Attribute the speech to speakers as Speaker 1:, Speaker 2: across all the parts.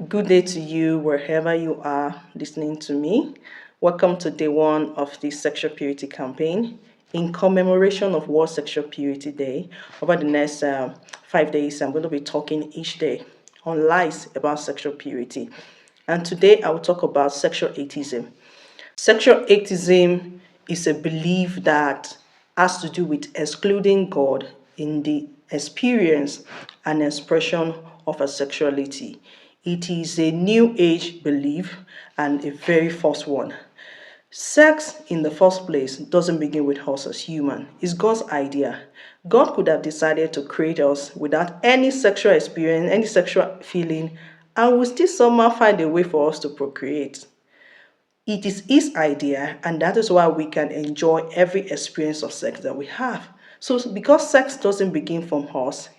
Speaker 1: Good day to you wherever you are listening to me. Welcome to day one of the Sexual Purity campaign in commemoration of World Sexual Purity Day. Over the next 5 days, I'm going to be talking each day on lies about sexual purity. And today I will talk about sexual atheism. Sexual atheism is a belief that has to do with excluding God in the experience and expression of a sexuality. It is a new age belief and a very false one. Sex in the first place doesn't begin with us as human. It's God's idea. God could have decided to create us without any sexual experience, any sexual feeling, and will still somehow find a way for us to procreate. It is his idea, and that is why we can enjoy every experience of sex that we have. So, because sex doesn't begin from us,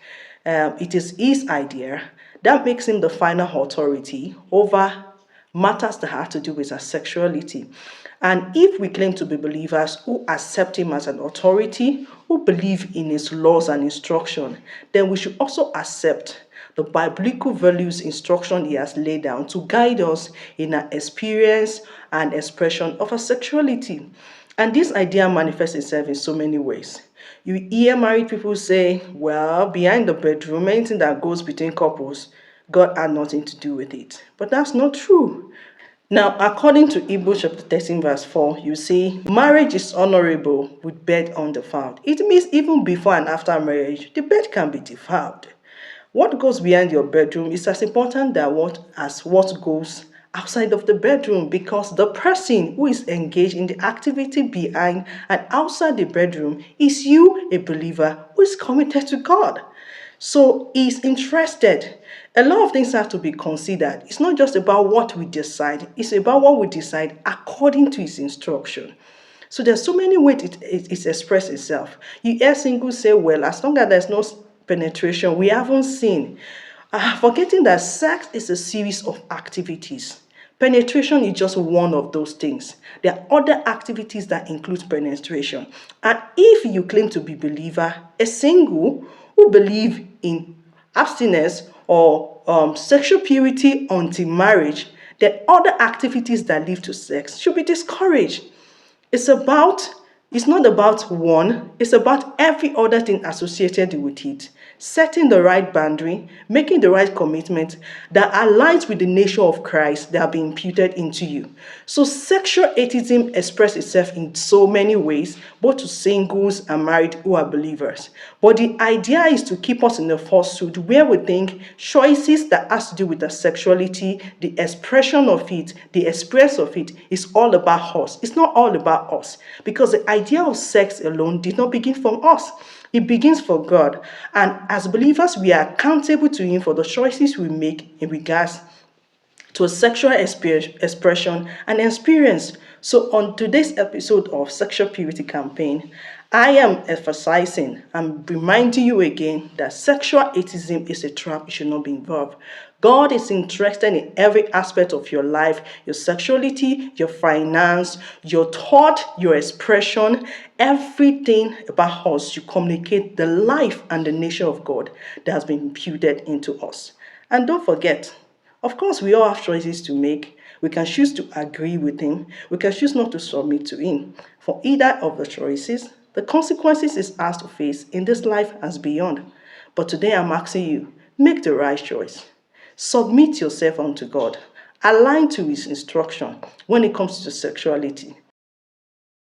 Speaker 1: it is his idea that makes him the final authority over matters that have to do with our sexuality. And if we claim to be believers who accept him as an authority, who believe in his laws and instruction, then we should also accept the biblical values instruction he has laid down to guide us in our experience and expression of our sexuality. And this idea manifests itself in so many ways. You hear married people say, well, behind the bedroom, anything that goes between couples, God had nothing to do with it. But that's not true. Now, according to Hebrews chapter 13, verse 4, you see, marriage is honorable with bed undefiled. It means even before and after marriage, the bed can be defiled. What goes behind your bedroom is as important as what goes outside of the bedroom, because the person who is engaged in the activity behind and outside the bedroom is you, a believer who is committed to God. So he's interested. A lot of things have to be considered. It's not just about what we decide, it's about what we decide according to his instruction. So there's so many ways it expresses itself. You hear singles say, well, as long as there's no penetration, we haven't seen. Forgetting that sex is a series of activities. Penetration is just one of those things. There are other activities that include penetration. And if you claim to be a believer, a single who believe in abstinence or sexual purity until marriage, then other activities that lead to sex should be discouraged. It's about, it's not about one, it's about every other thing associated with it. Setting the right boundary, making the right commitment that aligns with the nature of Christ that have been imputed into you. So sexual atheism expresses itself in so many ways, both to singles and married who are believers. But the idea is to keep us in a falsehood where we think choices that has to do with the sexuality, the expression of it, the express of it is all about us. It's not all about us, because the idea of sex alone did not begin from us. It begins for God. And as believers, we are accountable to him for the choices we make in regards to a sexual expression and experience. So on today's episode of Sexual Purity Campaign, I am emphasizing and reminding you again that sexual atheism is a trap you should not be involved. God is interested in every aspect of your life, your sexuality, your finance, your thought, your expression, everything about us. You communicate the life and the nature of God that has been imputed into us. And don't forget, of course, we all have choices to make. We can choose to agree with him. We can choose not to submit to him. For either of the choices, the consequences is ours to face in this life as beyond. But today I'm asking you, make the right choice. Submit yourself unto God. Align to his instruction when it comes to sexuality.